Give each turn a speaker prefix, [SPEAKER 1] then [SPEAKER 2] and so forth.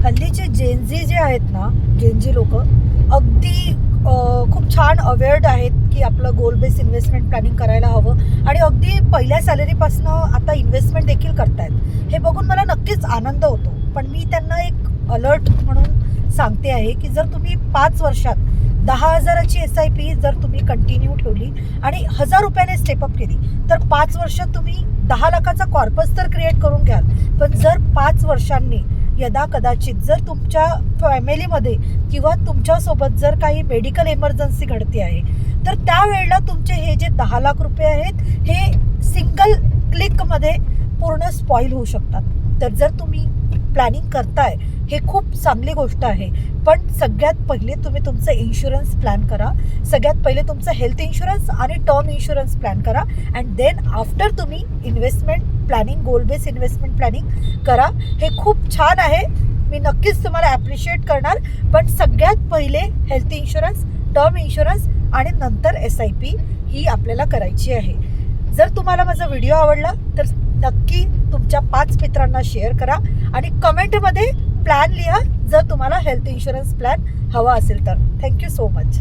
[SPEAKER 1] हल्लीचे जेनझी जे आहेत ना, जेनझी लोक अगदी खूप छान अवेअर्ड आहेत की आपलं गोल बेस इन्व्हेस्टमेंट प्लॅनिंग करायला हवं आणि अगदी पहिल्या सॅलरीपासनं आता इन्व्हेस्टमेंट देखील करतायत. हे बघून मला नक्कीच आनंद होतो. पण मी त्यांना एक अलर्ट म्हणून सांगते आहे की जर तुम्ही 5 वर्षात 10,000ची SIP जर तुम्ही कंटिन्यू ठेवली आणि 1,000 रुपयाने स्टेपअप केली तर 5 वर्षात तुम्ही 10 लाखाचा कॉर्पस तर क्रिएट करून घ्याल. पण जर 5 वर्षांनी यदा कदाचित जर तुमच्या फॅमिलीमध्ये किंवा तुमच्यासोबत जर काही मेडिकल इमर्जन्सी घडते आहे तर त्यावेळेला तुमचे हे जे 10 लाख रुपये आहेत हे सिंगल क्लिकमध्ये पूर्ण स्पॉईल होऊ शकतात. तर जर तुम्ही प्लॅनिंग करताय हे खूप चांगली गोष्ट आहे. पण सगळ्यात पहिले तुम्ही तुमचं इन्शुरन्स प्लॅन करा. सगळ्यात पहिले तुमचं हेल्थ इन्शुरन्स आणि टर्म इन्शुरन्स प्लॅन करा अँड देन आफ्टर तुम्ही इन्व्हेस्टमेंट प्लॅनिंग गोल बेस इन्व्हेस्टमेंट प्लॅनिंग करा. हे खूप छान आहे. मी नक्कीच तुम्हाला ॲप्रिशिएट करणार. पण सगळ्यात पहिले हेल्थ इन्शुरन्स, टर्म इन्शुरन्स आणि नंतर SIP ही आपल्याला करायची आहे. जर तुम्हाला माझा व्हिडिओ आवडला तर नक्की तुमच्या 5 मित्रांना शेअर करा आणि कमेंटमध्ये प्लॅन लिहा जर तुम्हाला हेल्थ इन्शुरन्स प्लॅन हवा असेल तर. Thank you so much.